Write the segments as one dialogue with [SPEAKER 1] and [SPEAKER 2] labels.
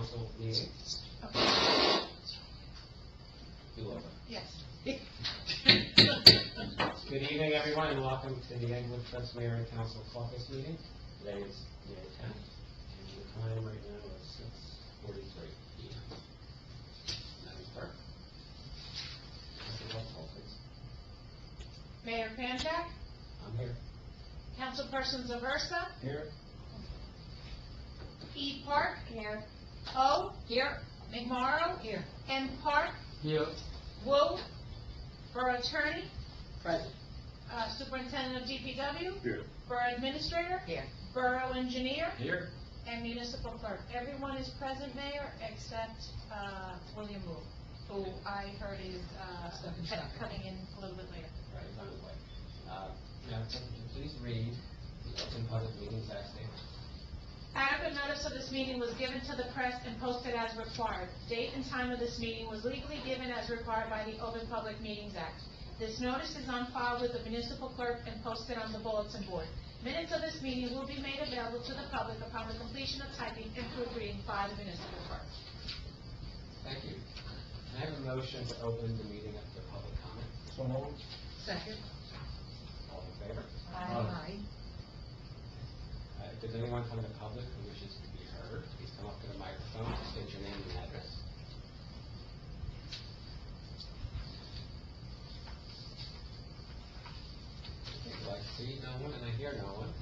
[SPEAKER 1] council meeting.
[SPEAKER 2] Okay.
[SPEAKER 1] Do over.
[SPEAKER 2] Yes.
[SPEAKER 1] Good evening, everyone, and welcome to the Englewood Trust Mayor and Council Caucus Meeting. Today is May 10th, and the time right now is 6:43 p.m. Madam Clerk. Roll call, please.
[SPEAKER 2] Mayor Kranjak,
[SPEAKER 1] I'm here.
[SPEAKER 2] Councilperson Zaversa,
[SPEAKER 1] Here.
[SPEAKER 2] E. Park. Here. O. Here. McMorrow. Here. M. Park.
[SPEAKER 1] Here.
[SPEAKER 2] Wu. Borough Attorney.
[SPEAKER 1] Present.
[SPEAKER 2] Superintendent of DPW.
[SPEAKER 1] Here.
[SPEAKER 2] Borough Administrator.
[SPEAKER 1] Here.
[SPEAKER 2] Borough Engineer.
[SPEAKER 1] Here.
[SPEAKER 2] And Municipal Clerk. Everyone is present, Mayor, except William Wu, who I heard is coming in a little bit later.
[SPEAKER 1] Right, it's on its way. Madam Clerk, would you please read the Open Public Meetings Act statement?
[SPEAKER 2] Adequate notice of this meeting was given to the press and posted as required. Date and time of this meeting was legally given as required by the Open Public Meetings Act. This notice is on file with the municipal clerk and posted on the bulletin board. Minutes of this meeting will be made available to the public upon the completion of typing and proofreading by the municipal clerk.
[SPEAKER 1] Thank you. Can I have a motion to open the meeting up to public comment?
[SPEAKER 3] So moved.
[SPEAKER 2] Second.
[SPEAKER 1] All in favor?
[SPEAKER 2] Aye.
[SPEAKER 1] If there's anyone from the public who wishes to be heard, please come up to the microphone, state your name and address. I see no one and I hear no one.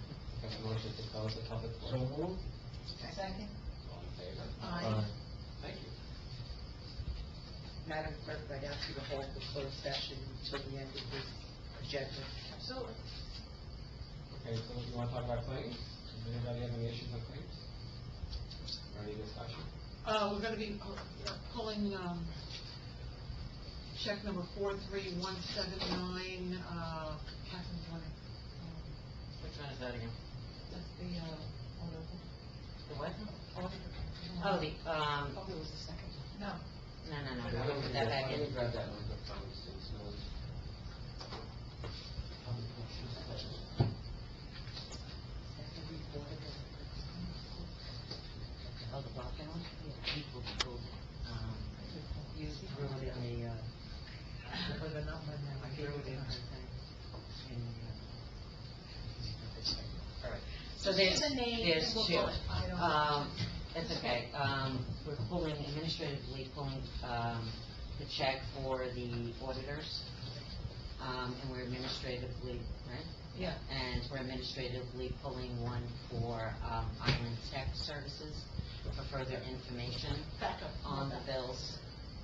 [SPEAKER 1] Can I have a motion to close the public
[SPEAKER 3] So
[SPEAKER 1] forum?
[SPEAKER 3] moved.
[SPEAKER 2] Second.
[SPEAKER 1] All in favor?
[SPEAKER 2] Aye.
[SPEAKER 1] Thank you.
[SPEAKER 4] Madam Clerk, I'd ask you to hold the closed session until the end of this agenda.
[SPEAKER 2] Absolutely.
[SPEAKER 1] Okay, so you want to talk about claims? Does anybody have any issues on claims? Or any discussion?
[SPEAKER 5] We're going to be pulling check number 43179, Catherine's running.
[SPEAKER 4] Which one is that again?
[SPEAKER 5] That's the, order.
[SPEAKER 4] The what?
[SPEAKER 5] Order.
[SPEAKER 4] Oh, the,
[SPEAKER 5] Oh, it was the second.
[SPEAKER 2] No.
[SPEAKER 4] no,
[SPEAKER 1] Why
[SPEAKER 4] put
[SPEAKER 1] don't we
[SPEAKER 4] that back
[SPEAKER 1] Let me
[SPEAKER 4] in.
[SPEAKER 1] grab that microphone since no one's... Public issues.
[SPEAKER 4] Oh, the block down? People pulled, you threw it in the,
[SPEAKER 5] For the number now.
[SPEAKER 4] I threw it in her thing. All right. So
[SPEAKER 2] Just use a name
[SPEAKER 4] there's
[SPEAKER 2] and we'll
[SPEAKER 4] two.
[SPEAKER 2] pull it. I don't-
[SPEAKER 4] It's okay. We're administratively pulling, the check for the auditors. And we're administratively, right?
[SPEAKER 5] Yeah.
[SPEAKER 4] And we're administratively pulling one for, Island Tech Services for further information
[SPEAKER 2] Back up.
[SPEAKER 4] on the bills.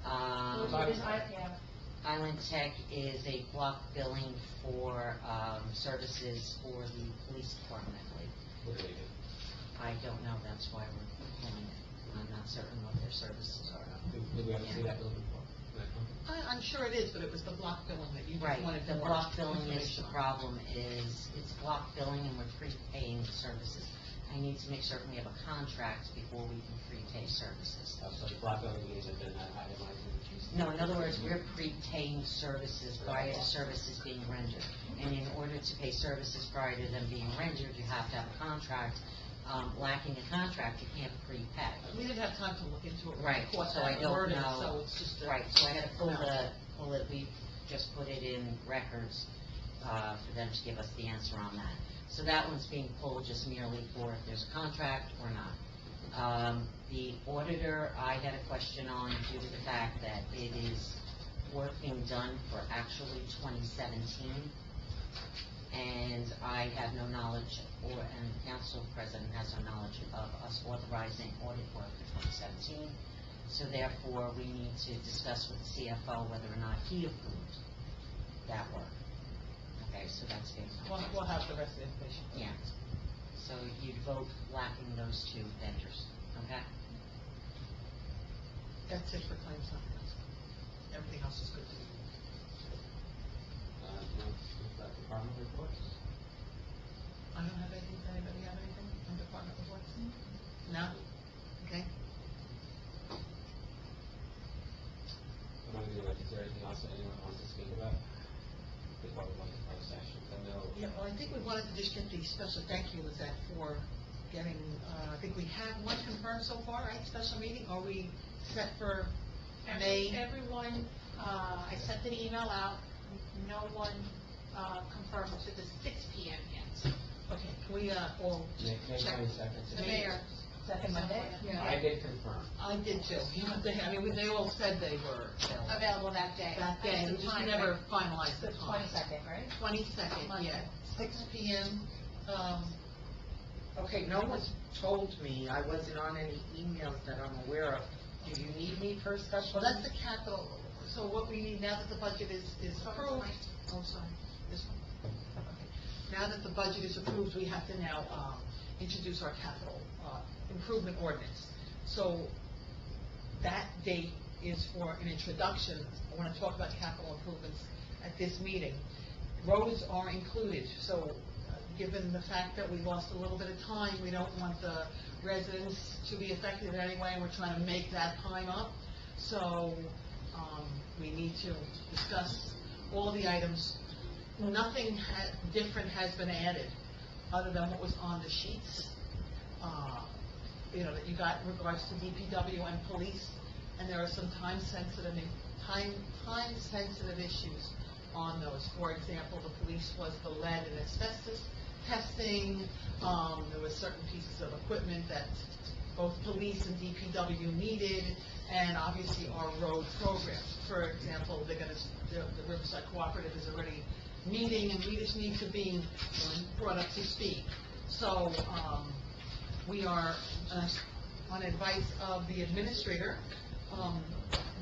[SPEAKER 2] Yeah.
[SPEAKER 4] Island Tech is a block billing for, services for the police department, I believe.
[SPEAKER 1] What do they do?
[SPEAKER 4] I don't know, that's why we're pulling it. I'm not certain what their services are.
[SPEAKER 1] Did we ever see that bill before? That company?
[SPEAKER 5] I'm sure it is, but it was the block billing that you just
[SPEAKER 4] Right,
[SPEAKER 5] wanted
[SPEAKER 4] the
[SPEAKER 5] more
[SPEAKER 4] block billing is,
[SPEAKER 5] information
[SPEAKER 4] the
[SPEAKER 5] on.
[SPEAKER 4] problem is, it's block billing and we're prepaying the services. I need to make certain we have a contract before we can prepay services.
[SPEAKER 1] So the block billing means that they're not itemizing the fees?
[SPEAKER 4] No, in other words, we're prepaying services prior to services being rendered. And in order to pay services prior to them being rendered, you have to have a contract. Lacking a contract, you can't prepay.
[SPEAKER 5] We didn't have time to look into it.
[SPEAKER 4] Right,
[SPEAKER 5] Caught
[SPEAKER 4] so I
[SPEAKER 5] that
[SPEAKER 4] don't
[SPEAKER 5] wording,
[SPEAKER 4] know.
[SPEAKER 5] So it's just.
[SPEAKER 4] Right, so I had to pull
[SPEAKER 5] No.
[SPEAKER 4] it, we just put it in records, for them to give us the answer on that. So that one's being pulled just merely for if there's a contract or not. The auditor, I had a question on due to the fact that it is work being done for actually 2017. And I have no knowledge, and the council president has no knowledge of us authorizing audit work for 2017. So therefore, we need to discuss with the CFO whether or not he approved that work. Okay, so that's being done.
[SPEAKER 5] We'll have the rest of the information.
[SPEAKER 4] Yeah. So you'd vote lacking those two vendors, okay?
[SPEAKER 5] That's it for claims, not council. Everything else is good to go.
[SPEAKER 1] Department reports?
[SPEAKER 5] I don't have anything. Does anybody have anything on department reports? No? Okay.
[SPEAKER 1] What do I do? Is there anything else that anyone wants to speak about? Before we go into closed session? I know.
[SPEAKER 5] Yeah, well, I think we wanted to just get the special thank you, was that for getting, I think we have one confirmed so far, right, special meeting? Are we set for May?
[SPEAKER 2] Everyone, I sent an email out, no one confirmed to the 6 PM yet.
[SPEAKER 5] Okay, can we, all
[SPEAKER 1] May
[SPEAKER 5] check?
[SPEAKER 1] 22nd.
[SPEAKER 2] The mayor.
[SPEAKER 3] Second Monday?
[SPEAKER 1] I did confirm.
[SPEAKER 5] I did too. I mean, they all said they were
[SPEAKER 2] Available that day.
[SPEAKER 5] that day, we just
[SPEAKER 2] Time
[SPEAKER 5] never finalized the
[SPEAKER 3] The
[SPEAKER 5] time.
[SPEAKER 3] 22nd, right?
[SPEAKER 5] 22nd,
[SPEAKER 3] Monday.
[SPEAKER 5] yeah, 6 PM,
[SPEAKER 6] Okay, no one's told me, I wasn't on any emails that I'm aware of. Do you need me for a special?
[SPEAKER 5] well, that's the capital, so what we need now that the budget is approved. Oh, sorry, this one. Okay. Now that the budget is approved, we have to now, introduce our capital, improvement ordinance. So, that date is for an introduction. I want to talk about capital improvements at this meeting. Roads are included, so given the fact that we lost a little bit of time, we don't want the residents to be affected in any way, and we're trying to make that time up. So, we need to discuss all the items. Nothing different has been added, other than what was on the sheets, that you got in regards to DPW and police, and there are some time-sensitive issues on those. For example, the police was the lead and asbestos testing. There were certain pieces of equipment that both police and DPW needed, and obviously our road programs. For example, the Riverside Cooperative is already meeting, and we just need to be brought up to speed. So, we are, on advice of the administrator,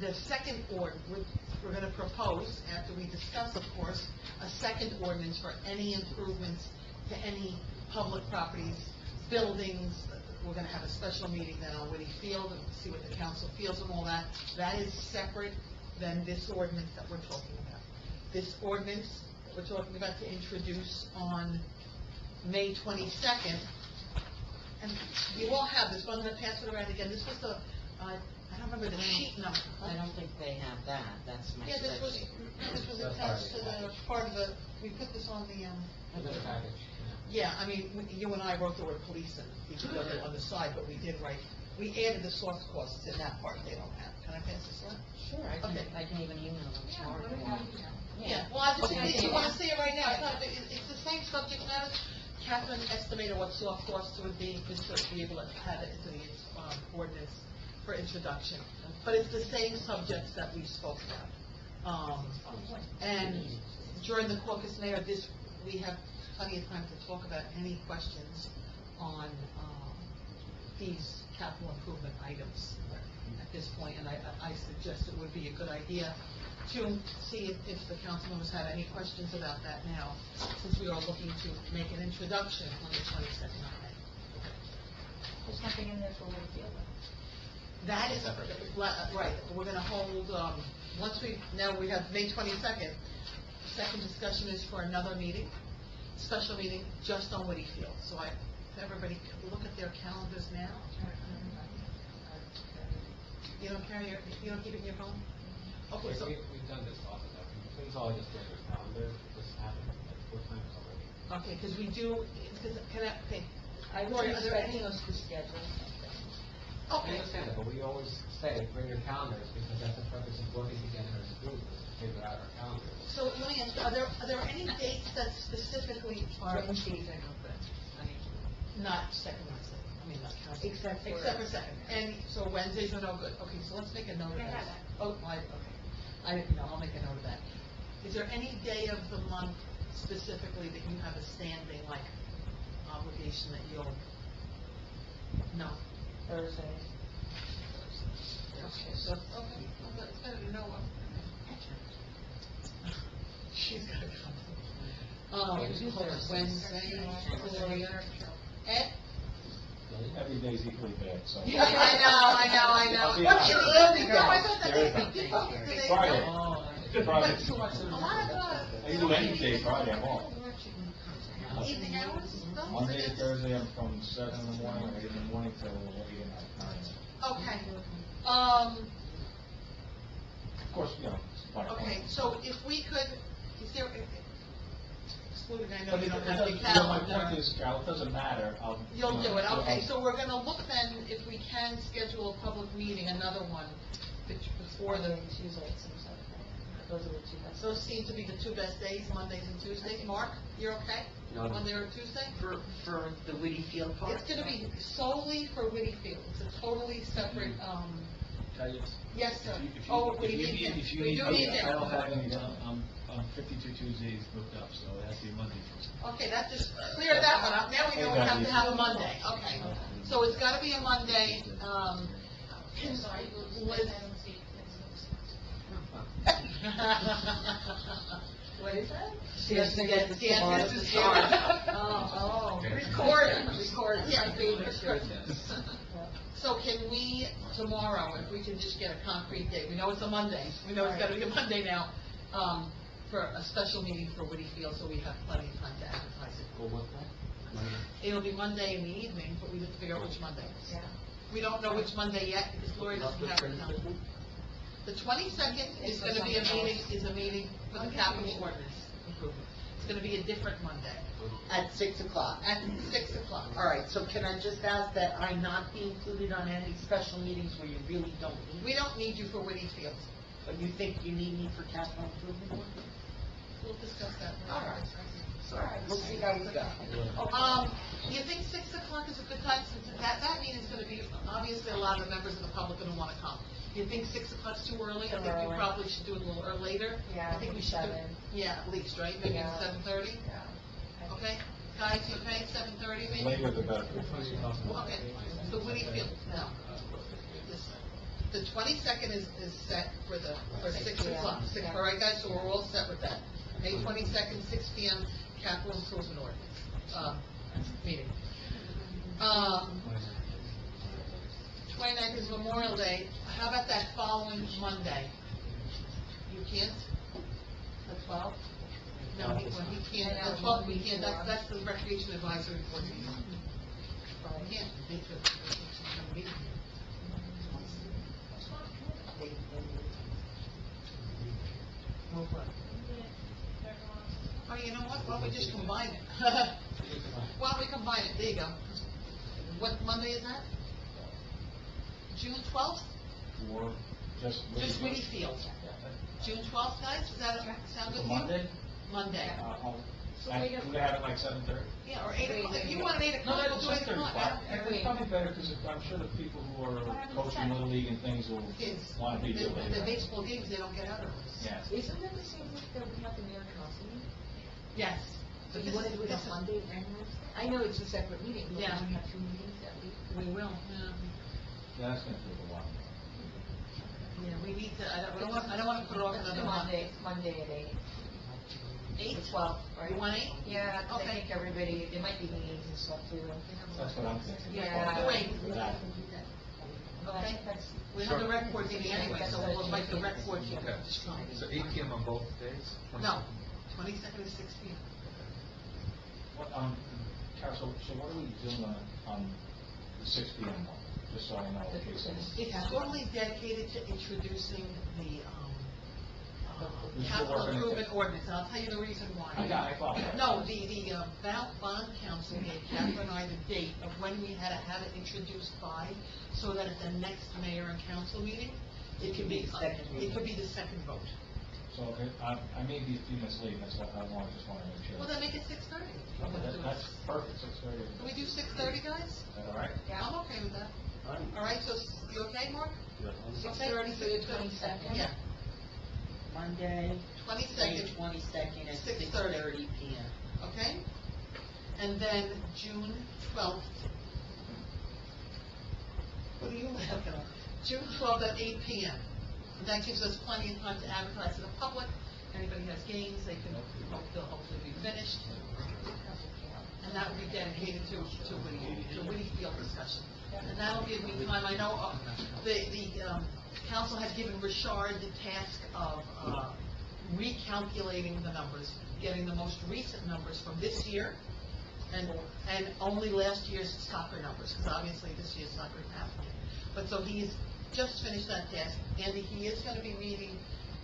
[SPEAKER 5] the second we're going to propose, after we discuss, of course, a second ordinance for any improvements to any public properties, buildings. We're going to have a special meeting then on Whitty Field and see what the council feels and all that. That is separate than this ordinance that we're talking about. This ordinance that we're talking about to introduce on May 22nd, and you all have this, but I'm going to pass it around again. This was the, I don't remember the sheet number.
[SPEAKER 4] I don't think they have that, that's my
[SPEAKER 5] Yeah, this was
[SPEAKER 4] spreadsheet.
[SPEAKER 5] attached to the part of the, we put this on the,
[SPEAKER 1] Another package.
[SPEAKER 5] yeah, I mean, you and I wrote the word police and DPW on the side, but we added the soft costs in that part they don't have. Can I pass this around?
[SPEAKER 4] Sure,
[SPEAKER 5] Okay.
[SPEAKER 4] I can even email them tomorrow.
[SPEAKER 5] Yeah, well, I just,
[SPEAKER 4] Okay.
[SPEAKER 5] you want to see it right now, it's the same subject matter. Catherine estimated what soft costs would be, just to be able to have it into the ordinance for introduction. But it's the same subjects that we spoke about. And during the caucus mayor, we have plenty of time to talk about any questions on these capital improvement items at this point. And I suggest it would be a good idea to see if the council members have any questions about that now, since we are looking to make an introduction on the 22nd of May.
[SPEAKER 3] There's nothing in there for Whitfield.
[SPEAKER 5] That is, right, we're gonna hold, now we have May 22nd, second discussion is for another meeting, special meeting just on Whitty Field. So if everybody could look at their calendars now. You don't keep it in your phone? Okay, so,
[SPEAKER 1] We've done this often, though. It's all just on your calendar, this happened like 4 times already.
[SPEAKER 5] okay, because we do, okay.
[SPEAKER 3] I was
[SPEAKER 5] Lori, are there any?
[SPEAKER 3] expecting us to schedule something.
[SPEAKER 1] I
[SPEAKER 5] Okay,
[SPEAKER 1] understand that, but we always say, bring your calendars, because that's the purpose of working together as a group, is to figure out our calendars.
[SPEAKER 5] so let me ask, are there any dates that specifically are
[SPEAKER 3] Wednesdays are no good.
[SPEAKER 5] not second Wednesday? I mean, not council.
[SPEAKER 3] Except for-
[SPEAKER 5] Except for second. And so Wednesdays are no good. Okay, so let's make a note of
[SPEAKER 2] They have
[SPEAKER 5] that.
[SPEAKER 2] that.
[SPEAKER 5] Oh, okay. I didn't know, I'll make a note of that. Is there any day of the month specifically that you have a standing, like, obligation that you'll, no?
[SPEAKER 3] Thursdays.
[SPEAKER 5] Okay, so, okay, well, that's better to know what. She's got to come. Wednesday, Gloria. Ed?
[SPEAKER 7] Every day's equally bad, so.
[SPEAKER 5] I know. What's your evening? No, I thought that they,
[SPEAKER 7] Friday. Friday.
[SPEAKER 5] A lot of,
[SPEAKER 7] I can do any day Friday, I'm off.
[SPEAKER 5] evening hours? No?
[SPEAKER 7] Monday to Thursday, I'm from 7 in the morning, or 8 in the morning till 8 at night, 9.
[SPEAKER 5] Okay.
[SPEAKER 7] Of course, it's fine.
[SPEAKER 5] Okay, so if we could, is there, including, I know
[SPEAKER 7] But
[SPEAKER 5] you
[SPEAKER 7] it
[SPEAKER 5] don't
[SPEAKER 7] doesn't,
[SPEAKER 5] have the
[SPEAKER 7] you know, my
[SPEAKER 5] calendar.
[SPEAKER 7] point is, Carol, it doesn't matter,
[SPEAKER 5] You'll do it, okay,
[SPEAKER 7] I'll-
[SPEAKER 5] so we're gonna look then, if we can schedule a public meeting, another one, before the,
[SPEAKER 3] Tuesday, it seems like, those are the two best.
[SPEAKER 5] those seem to be the two best days, Mondays and Tuesdays. Mark, you're okay?
[SPEAKER 1] No.
[SPEAKER 5] Monday or Tuesday?
[SPEAKER 6] For the Whitty Field part?
[SPEAKER 5] It's gonna be solely for Whitty Field, it's a totally separate,
[SPEAKER 8] Tell you,
[SPEAKER 5] yes, sir.
[SPEAKER 8] if you-
[SPEAKER 5] Oh,
[SPEAKER 8] if
[SPEAKER 5] we
[SPEAKER 8] you
[SPEAKER 5] need him.
[SPEAKER 8] if you
[SPEAKER 5] We
[SPEAKER 8] need
[SPEAKER 5] do
[SPEAKER 8] me,
[SPEAKER 5] need him.
[SPEAKER 8] I don't have any, I'm 52 Tuesdays booked up, so it has to be Monday.
[SPEAKER 5] Okay, that just cleared that one up, now we know we have to have a Monday, okay. So it's gotta be a Monday,
[SPEAKER 2] Sorry,
[SPEAKER 5] Liz.
[SPEAKER 6] What is that?
[SPEAKER 5] She has to get the
[SPEAKER 6] Tomorrow
[SPEAKER 5] This is
[SPEAKER 6] to start.
[SPEAKER 3] Oh,
[SPEAKER 5] Recording. Yeah.
[SPEAKER 8] Yes.
[SPEAKER 5] So can we, tomorrow, if we can just get a concrete date, we know it's a Monday, we know it's gotta be a Monday now, for a special meeting for Whitty Field, so we have plenty of time to advertise it.
[SPEAKER 1] Well, what day? Monday?
[SPEAKER 5] It'll be Monday in the evening, but we have to figure out which Monday.
[SPEAKER 3] yeah.
[SPEAKER 5] We don't know which Monday yet, because Lori doesn't have it now. The 22nd is gonna be a meeting for the capital ordinance improvement. It's gonna be a different Monday,
[SPEAKER 6] At 6 o'clock.
[SPEAKER 5] at 6 o'clock.
[SPEAKER 6] All right, so can I just ask that I not be included on any special meetings where you really don't need
[SPEAKER 5] We
[SPEAKER 6] me?
[SPEAKER 5] don't need you for Whitty Field.
[SPEAKER 6] But you think you need me for capital improvement?
[SPEAKER 5] We'll discuss that later.
[SPEAKER 6] All right. All right, we'll see how we go.
[SPEAKER 5] You think 6 o'clock is a good time, since that meeting's gonna be, obviously, a lot of the members of the public are gonna wanna come. You think 6 o'clock's too early? I think we
[SPEAKER 3] Early.
[SPEAKER 5] probably should do it a little later.
[SPEAKER 3] Yeah,
[SPEAKER 5] I think we should do,
[SPEAKER 3] 7.
[SPEAKER 5] yeah, at least, right? Maybe
[SPEAKER 3] Yeah.
[SPEAKER 5] 7:30?
[SPEAKER 3] Yeah.
[SPEAKER 5] Okay? Guys, you okay, 7:30 maybe?
[SPEAKER 7] Later the better.
[SPEAKER 5] Okay, so Whitty Field, now, the 22nd is set for 6 o'clock.
[SPEAKER 3] Yeah.
[SPEAKER 5] All right, guys, so we're all set with that. May 22nd, 6 PM, capital improvement ordinance, meeting. 29th is Memorial Day, how about that following Monday? You can't? The 12th? No, he can't, the 12th we can't, that's the recreation advisory board meeting. He can't, they could, meeting. Move what? Oh, you know what, why don't we just combine it? Why don't we combine it, there you go. What Monday is that? June 12th?
[SPEAKER 7] Or just.
[SPEAKER 5] Just Whitty Field. June 12th, guys, does that sound good to you?
[SPEAKER 7] Monday?
[SPEAKER 5] Monday.
[SPEAKER 7] Can we have it like 7:30?
[SPEAKER 5] Yeah, or 8 o'clock, if you want an 8
[SPEAKER 7] No,
[SPEAKER 5] o'clock,
[SPEAKER 7] no,
[SPEAKER 5] we'll do 8 o'clock. I don't care.
[SPEAKER 7] It's probably better, because I'm sure the people who are coaching Little League and things will
[SPEAKER 5] Kids,
[SPEAKER 7] want to be there
[SPEAKER 5] the
[SPEAKER 7] later.
[SPEAKER 5] baseball games, they don't get out early.
[SPEAKER 7] Yes.
[SPEAKER 3] Isn't that the same week that we have the mayor council meeting?
[SPEAKER 5] Yes.
[SPEAKER 3] So you want to do it on Monday and Wednesday? I know it's a separate meeting, but
[SPEAKER 5] Yeah.
[SPEAKER 3] we have 2 meetings that week.
[SPEAKER 5] We will,
[SPEAKER 7] That's going to take a while.
[SPEAKER 5] yeah, we need to, I don't wanna put it off
[SPEAKER 3] Let's
[SPEAKER 5] another
[SPEAKER 3] do
[SPEAKER 5] month.
[SPEAKER 3] Monday at 8.
[SPEAKER 5] 8?
[SPEAKER 3] The 12th, right?
[SPEAKER 5] You want 8?
[SPEAKER 3] Yeah, 'cause I
[SPEAKER 5] Okay.
[SPEAKER 3] think everybody, there might be meetings and stuff too.
[SPEAKER 7] That's what I'm thinking.
[SPEAKER 3] Yeah.
[SPEAKER 5] Do 8.
[SPEAKER 7] That.
[SPEAKER 5] Okay.
[SPEAKER 3] That's,
[SPEAKER 5] We have the rec board meeting anyway, so we'll invite the rec board people to come.
[SPEAKER 8] So 8 PM on both days?
[SPEAKER 5] No, 22nd is 6 p.m.
[SPEAKER 7] What, Carol, so what are we doing on the 6 PM one? Just so I know, in case it's.
[SPEAKER 5] It's totally dedicated to introducing the,
[SPEAKER 7] We still
[SPEAKER 5] capital
[SPEAKER 7] working it.
[SPEAKER 5] improvement ordinance, and I'll tell you the reason why.
[SPEAKER 7] I thought.
[SPEAKER 5] No, the bond council gave Catherine and I the date of when we had to have it introduced by, so that at the next mayor and council meeting, it could be, it could be the second vote.
[SPEAKER 7] So, I may be a few minutes late, that's what I just want to make sure.
[SPEAKER 5] Well, then make it 6:30.
[SPEAKER 7] That's perfect, 6:30.
[SPEAKER 5] Can we do 6:30, guys?
[SPEAKER 7] Is that all right?
[SPEAKER 5] Yeah, I'm okay with that.
[SPEAKER 1] All right.
[SPEAKER 5] All right, so you okay, Mark?
[SPEAKER 1] Yeah.
[SPEAKER 5] 6:30 for the
[SPEAKER 3] 22nd?
[SPEAKER 5] Yeah,
[SPEAKER 6] Monday, May
[SPEAKER 5] 22nd,
[SPEAKER 6] 22nd at
[SPEAKER 5] 6:30.
[SPEAKER 6] 6:30 PM.
[SPEAKER 5] okay? And then June 12th. What are you laughing at? June 12th at 8 PM. And that gives us plenty of time to advertise to the public. Anybody has games, they can, they'll hopefully be finished. And that will be dedicated to Whitty Field discussion. And that'll give me time, I know, the council had given Richard the task of, recalculating the numbers, getting the most recent numbers from this year, and only last year's soccer numbers, because obviously this year's soccer is happening. But so he's just finished that task. Andy, he is gonna be meeting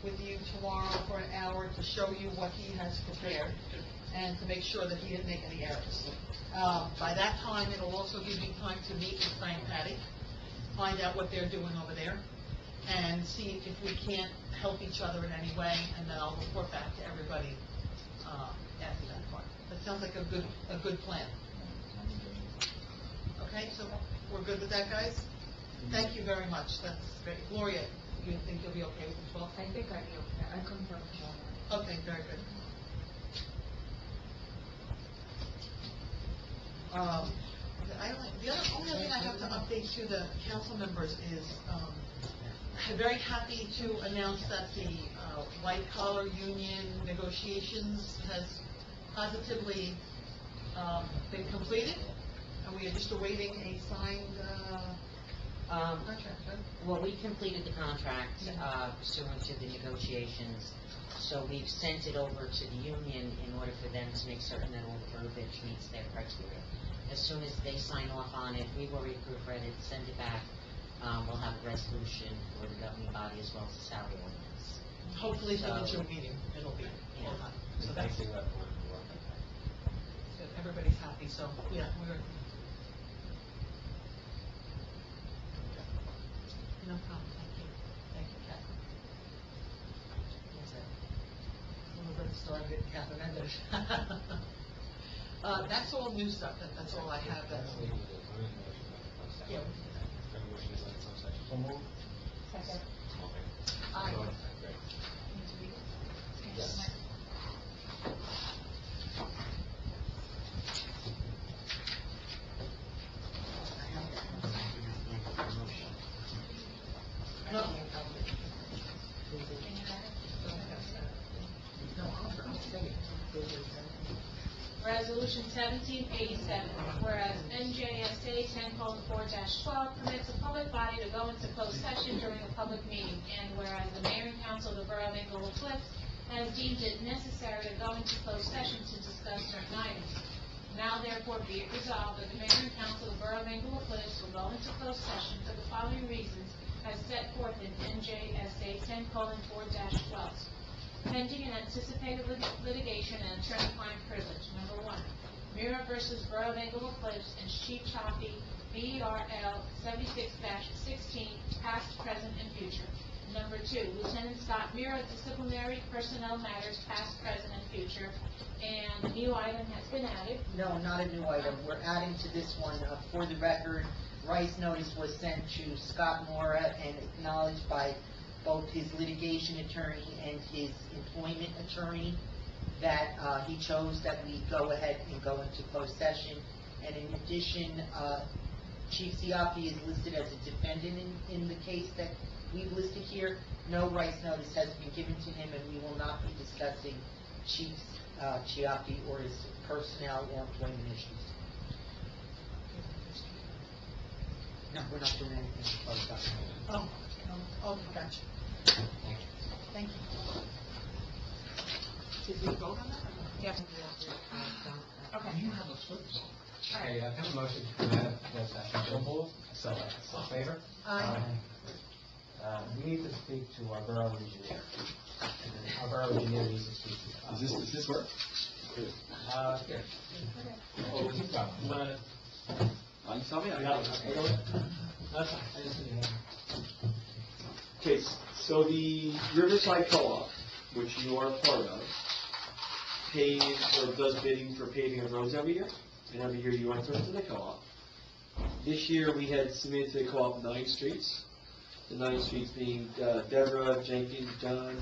[SPEAKER 5] with you tomorrow for an hour to show you what he has prepared. and to make sure that he didn't make any errors. By that time, it'll also give you time to meet with Frank Patty, find out what they're doing over there, and see if we can't help each other in any way, and then I'll report back to everybody after that part. That sounds like a good plan. Okay, so we're good with that, guys? Thank you very much, that's great. Gloria, you think you'll be okay with the 12th?
[SPEAKER 3] I think I'll be okay. I confirm tomorrow.
[SPEAKER 5] Okay, very good. The only thing I have to update to the council members is, I'm very happy to announce that the white collar union negotiations has positively been completed, and we are just awaiting a signed contract, right?
[SPEAKER 4] Well, we completed the contract pursuant to the negotiations, so we've sent it over to the union in order for them to make certain that all the verbiage meets their criteria. As soon as they sign off on it, we've already proofread it, send it back. We'll have a resolution for the governing body as well as the salary ordinance.
[SPEAKER 5] Hopefully for the
[SPEAKER 4] So-
[SPEAKER 5] June meeting, it'll be.
[SPEAKER 4] Yeah.
[SPEAKER 5] So that's
[SPEAKER 1] Thank you, for working.
[SPEAKER 5] good. Everybody's happy, so, yeah, we're. No problem, thank you. Thank you, Catherine.
[SPEAKER 4] That's it.
[SPEAKER 5] A little bit started, Catherine ended. That's all new stuff, that's all I have, that's.
[SPEAKER 1] We need a motion about the closed session.
[SPEAKER 5] Yeah, we can do that.
[SPEAKER 1] Have a motion about the closed session.
[SPEAKER 7] So move.
[SPEAKER 3] Second.
[SPEAKER 1] Okay.
[SPEAKER 5] Aye.
[SPEAKER 1] Great.
[SPEAKER 3] Need to read it?
[SPEAKER 1] Yes.
[SPEAKER 5] No.
[SPEAKER 2] Resolution 1787, whereas NJSA 10:4-12 permits a public body to go into closed session during a public meeting, and whereas the mayor and council of the Borough of Englewood Cliffs has deemed it necessary to go into closed session to discuss certain items. Now therefore be it resolved that the mayor and council of the Borough of Englewood Cliffs will go into closed session for the following reasons as set forth in NJSA 10:4-12. Pending and anticipated litigation and attorney-client privilege. Number 1, Mira versus Borough of Englewood Cliffs and Chief Choppy, BRL 76-16, past, present, and future. Number 2, Lieutenant Scott Mira, disciplinary personnel matters, past, present, and future. And a new item has been added.
[SPEAKER 6] No, not a new item. We're adding to this one, for the record, Rice notice was sent to Scott Mora and acknowledged by both his litigation attorney and his employment attorney that he chose that we go ahead and go into closed session. And in addition, Chief Siapi is listed as a defendant in the case that we've listed here. No Rice notice has been given to him, and we will not be discussing Chief Siapi or his personnel or employment issues. No, we're not doing anything to close session.
[SPEAKER 5] Oh, gotcha. Thank you. Did we vote on that?
[SPEAKER 3] Yes.
[SPEAKER 5] Okay.
[SPEAKER 7] You have a flip zone.
[SPEAKER 1] Okay, I have a motion to come out of closed session. So moved. So, all in favor?
[SPEAKER 5] Aye.
[SPEAKER 1] We need to speak to our borough engineer. Our borough engineer needs to speak to us.
[SPEAKER 8] Does this work?
[SPEAKER 1] Here.
[SPEAKER 8] Oh, keep going.
[SPEAKER 1] You wanna-
[SPEAKER 8] I'm sorry, I
[SPEAKER 1] No,
[SPEAKER 8] got it.
[SPEAKER 1] That's fine. I just need to-
[SPEAKER 9] Okay, so the Riverside Co-op, which you are a part of, pays or does bidding for paving of roads every year, and every year you enter into the co-op. This year, we had submitted to the co-op 9 streets, the 9 streets being Deborah, Jenkins, John,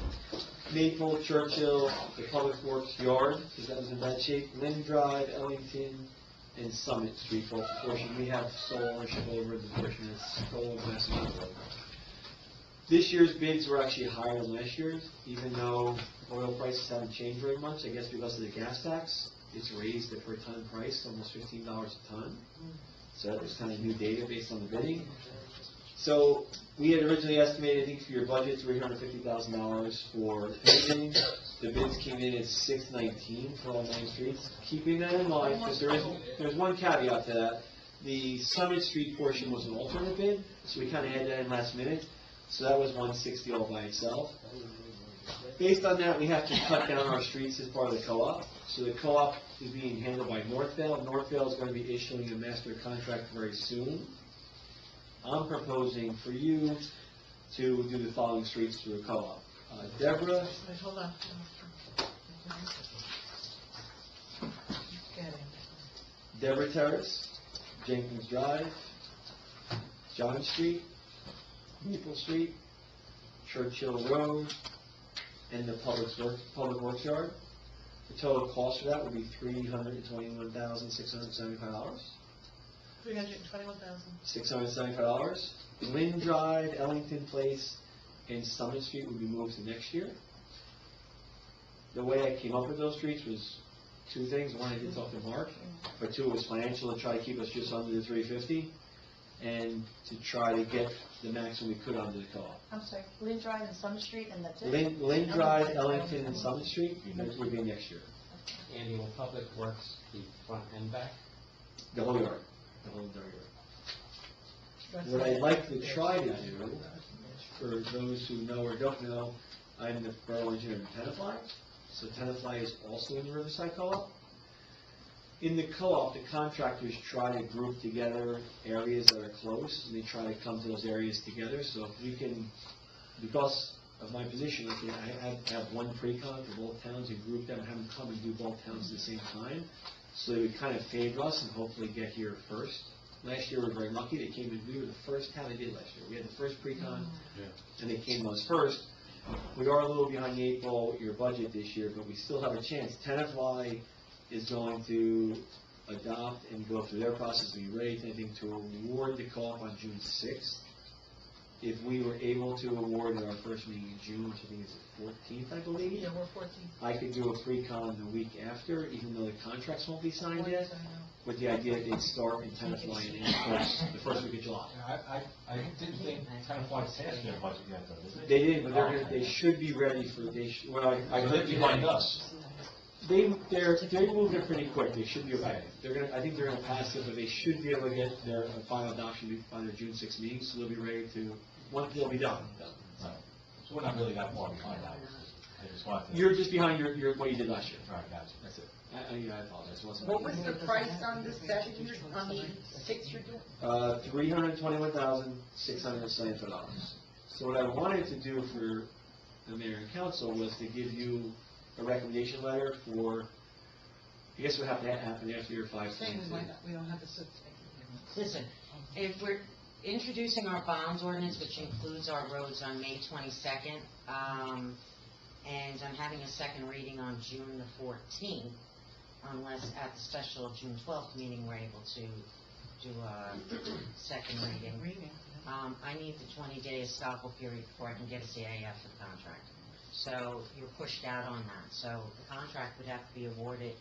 [SPEAKER 9] Maple, Churchill, the Public Works Yard, because that was in bad shape, Lynn Drive, Ellington, and Summit Street, both the portion we have sole ownership over, the portion that's sole Massachusetts over. This year's bids were actually higher than last year's, even though oil prices haven't changed very much, I guess because of the gas tax. It's raised the per ton price, almost $15 a ton. So that was kind of new data based on the bidding. So we had originally estimated, I think for your budget, $350,000 for paving. The bids came in at $619 for all 9 streets. Keeping that in mind, because there's one caveat to that. The Summit Street portion was an alternate bid, so we kind of had that in last minute. So that was $160 all by itself. Based on that, we have to cut down our streets as part of the co-op. So the co-op is being handled by Northvale. Northvale is going to be issuing a master contract very soon. I'm proposing for you to do the following streets through the co-op. Deborah,
[SPEAKER 5] Wait, hold on. Get it.
[SPEAKER 9] Deborah Terrace, Jenkins Drive, John Street, Maple Street, Churchill Road, and the Public Works Yard. The total cost for that would be $321,675.
[SPEAKER 5] $321,000.
[SPEAKER 9] $675. Lynn Drive, Ellington Place, and Summit Street would be moved to next year. The way I came up with those streets was two things. One, I did talk to Mark, but two, it was financial to try to keep us just under the 350, and to try to get the maximum we could under the co-op.
[SPEAKER 3] I'm sorry, Lynn Drive and Summer Street, and that's it?
[SPEAKER 9] Lynn Drive, Ellington, and Summit Street, that would be next year.
[SPEAKER 1] Andy, will Public Works be front and back?
[SPEAKER 9] The whole yard, the whole entire yard. What I'd like to try to do, for those who know or don't know, I'm the borough engineer in Tenafly. So Tenafly is also in the Riverside Co-op. In the co-op, the contractors try to group together areas that are close, and they try to come to those areas together. So if we can, because of my position, I have one pre-con for both towns and group them and have them come and do both towns at the same time. So they would kind of favor us and hopefully get here first. Last year we were very lucky. They came in, we were the first town they did last year. We had the first pre-con, and they came to us first. We are a little behind the eight ball with your budget this year, but we still have a chance. Tenafly is going to adopt and go through their process and be ready, I think, to award the co-op on June 6th. If we were able to award at our first meeting in June, which I think is the 14th, I believe.
[SPEAKER 5] Yeah, we're 14.
[SPEAKER 9] I could do a pre-con the week after, even though the contracts won't be signed yet, with the idea that they'd start in Tenafly and end the first week of July.
[SPEAKER 7] I didn't think Tenafly passed their budget yet, though, did
[SPEAKER 9] They didn't, but they should be ready for, well,
[SPEAKER 7] They're behind us.
[SPEAKER 9] They're moving pretty quick, they should be okay. I think they're gonna pass it, but they should be able to get their final adoption by their June 6th meeting, so they'll be ready to, they'll be done.
[SPEAKER 7] Right. So we're not really that far behind that. I just wanted to.
[SPEAKER 9] You're just behind what you did last year.
[SPEAKER 7] All right, gotcha.
[SPEAKER 9] That's it. I apologize.
[SPEAKER 6] What was the price on the 6 you're doing?
[SPEAKER 9] $321,675. So what I wanted to do for the mayor and council was to give you a recommendation letter for, I guess what would have to happen after your 5
[SPEAKER 5] Saying we don't have to.
[SPEAKER 4] Listen, if we're introducing our bonds ordinance, which includes our roads on May 22nd, and I'm having a second reading on June the 14th, unless at the special June 12th meeting we're able to do a second reading. I need the 20-day estoppel period before I can get a CAF for the contract. So you're pushed out on that. So the contract would have to be awarded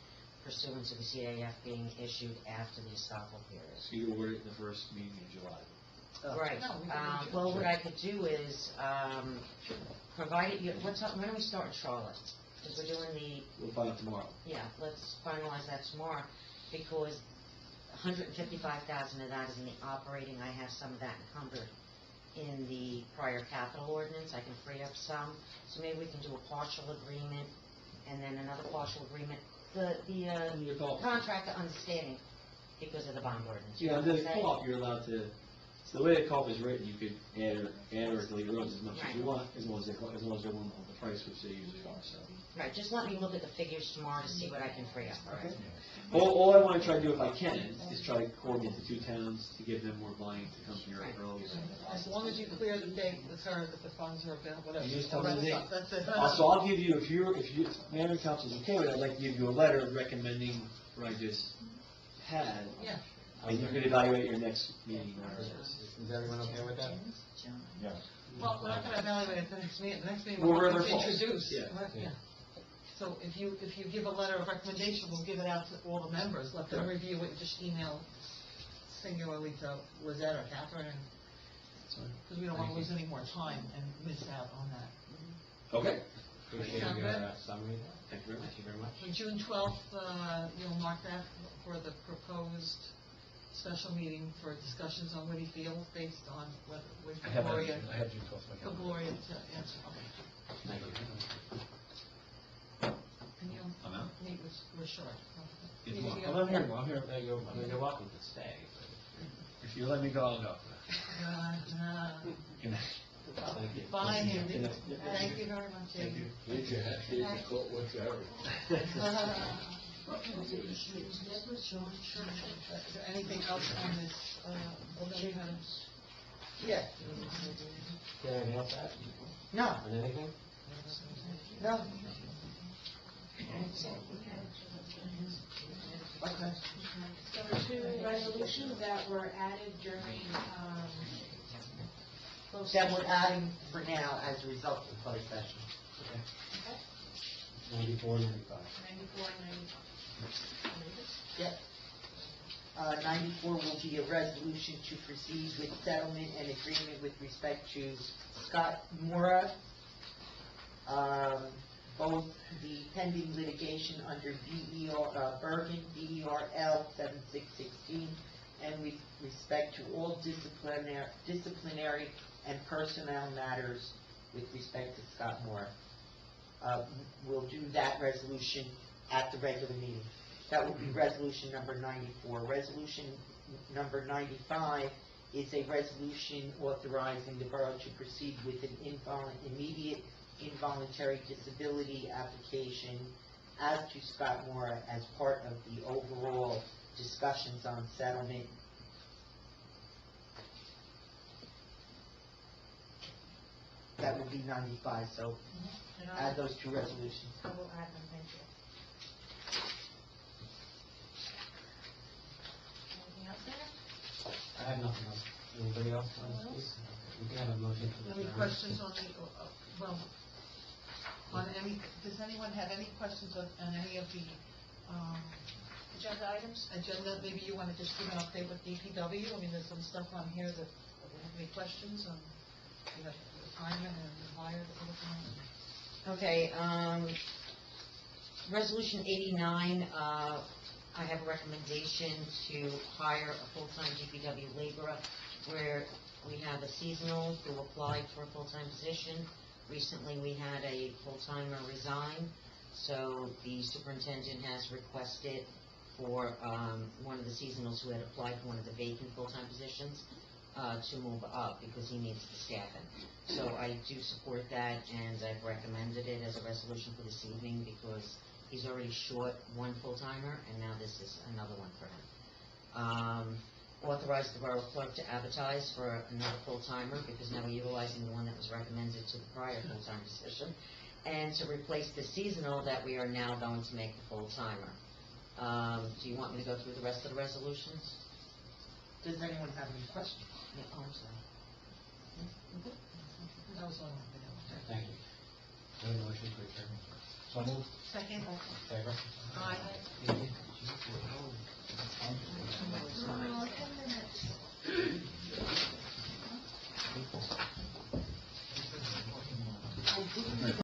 [SPEAKER 4] pursuant to the CAF being issued after the estoppel period.
[SPEAKER 9] So you award it in the first meeting in July.
[SPEAKER 4] Right. Well, what I could do is, provided you, when do we start in Charlotte? Because we're doing
[SPEAKER 9] We'll find out tomorrow.
[SPEAKER 4] let's finalize that tomorrow, because 155,000 of that is in the operating. I have some of that encumbered in the prior capital ordinance. I can free up some, so maybe we can do a partial agreement, and then another partial agreement. The contractor understanding because of the bond ordinance.
[SPEAKER 9] Yeah, under the co-op, you're allowed to, so the way the co-op is written, you could add or delete roads as much as you want, as long as they're willing to hold the price, which they usually are, so.
[SPEAKER 4] Right, just let me look at the figures tomorrow to see what I can free up.
[SPEAKER 9] Okay. All I want to try to do, if I can, is try to coordinate the two towns to give them more volume to come here early.
[SPEAKER 5] As long as you clear the date, the term that the funds are available, whatever.
[SPEAKER 9] You just tell me the date.
[SPEAKER 5] That's it.
[SPEAKER 9] So I'll give you, if mayor and council's okay with it, I'd like to give you a letter recommending what I just had.
[SPEAKER 5] Yeah.
[SPEAKER 9] And you can evaluate your next meeting.
[SPEAKER 1] Is everyone okay with that?
[SPEAKER 7] Yeah.
[SPEAKER 5] Well, we're not going to evaluate it the next meeting. The next meeting
[SPEAKER 9] Well,
[SPEAKER 5] we're
[SPEAKER 9] we're
[SPEAKER 5] going to
[SPEAKER 9] false.
[SPEAKER 5] introduce.
[SPEAKER 9] Yeah.
[SPEAKER 5] Yeah. So if you give a letter of recommendation, we'll give it out to all the members. Let them review it. Just email singularly to Lizette or Catherine, because we don't want to lose any more time and miss out on that.
[SPEAKER 9] Okay.
[SPEAKER 1] Appreciate
[SPEAKER 5] Sound
[SPEAKER 1] your
[SPEAKER 5] good?
[SPEAKER 1] summary.
[SPEAKER 9] Thank you very much.
[SPEAKER 5] On June 12th, you'll mark that for the proposed special meeting for discussions on Whitty Field based on whether, with
[SPEAKER 8] I have
[SPEAKER 5] Gloria,
[SPEAKER 8] I have June 12th.
[SPEAKER 5] for Gloria to answer. Okay.
[SPEAKER 1] Thank you.
[SPEAKER 5] And you'll
[SPEAKER 8] I'm out.
[SPEAKER 5] meet with, we're short.
[SPEAKER 8] If
[SPEAKER 5] You-
[SPEAKER 8] you want.
[SPEAKER 5] you-
[SPEAKER 8] I'm here, I'm here.
[SPEAKER 1] You're welcome to stay.
[SPEAKER 8] If you let me go, I'll go. Good night.
[SPEAKER 1] Thank you.
[SPEAKER 5] Bye, Andy.
[SPEAKER 8] Good night.
[SPEAKER 5] Thank you very much, Andy.
[SPEAKER 10] Here's your hat, here's your coat, whatever.
[SPEAKER 5] Is there anything else on this,
[SPEAKER 6] Yeah,
[SPEAKER 1] Anything else to add?
[SPEAKER 6] no,
[SPEAKER 1] On anything?
[SPEAKER 6] no. Okay.
[SPEAKER 2] There were two resolutions that were added during, closed
[SPEAKER 6] That
[SPEAKER 2] session.
[SPEAKER 6] we're adding for now as a result of the closed session.
[SPEAKER 1] 94, 95.
[SPEAKER 2] 94 and 95.
[SPEAKER 6] Yep. 94 will be a resolution to proceed with settlement and agreement with respect to Scott Mora. Both the pending litigation under Bergen, DERL 7616, and with respect to all disciplinary and personnel matters with respect to Scott Mora. We'll do that resolution at the regular meeting. That will be resolution number 94. Resolution number 95 is a resolution authorizing the borough to proceed with an immediate involuntary disability application as to Scott Mora as part of the overall discussions on settlement. That would be 95, so
[SPEAKER 2] And
[SPEAKER 6] add those two resolutions.
[SPEAKER 2] I will add them, thank you. Anything else there?
[SPEAKER 1] I have nothing else. Anybody else on this piece? We can have a motion to adjourn.
[SPEAKER 5] Any questions on the, well, on any, does anyone have any questions on any of the,
[SPEAKER 2] Agenda items?
[SPEAKER 5] agenda? Maybe you want to just give an update with DPW? I mean, there's some stuff on here that, we have any questions on, you know, retirement and hire that we're looking at?
[SPEAKER 4] Okay, Resolution 89, I have a recommendation to hire a full-time DPW laborer where we have a seasonal who applied for a full-time position. Recently, we had a full-timer resign, so the superintendent has requested for one of the seasonals who had applied for one of the vacant full-time positions to move up because he needs the staffing. So I do support that, and I've recommended it as a resolution for this evening because he's already short one full-timer, and now this is another one for him. Authorize the borough clerk to advertise for another full-timer because now we're utilizing the one that was recommended to the prior full-time position, and to replace the seasonal that we are now going to make the full-timer. Do you want me to go through the rest of the resolutions?
[SPEAKER 6] Does anyone have any questions?
[SPEAKER 4] Yeah, oh, I'm sorry.
[SPEAKER 5] That was all.
[SPEAKER 1] Thank you. Have a motion to adjourn.
[SPEAKER 8] So moved.
[SPEAKER 5] Second?
[SPEAKER 1] Favor?
[SPEAKER 5] Aye.
[SPEAKER 1] Thank you.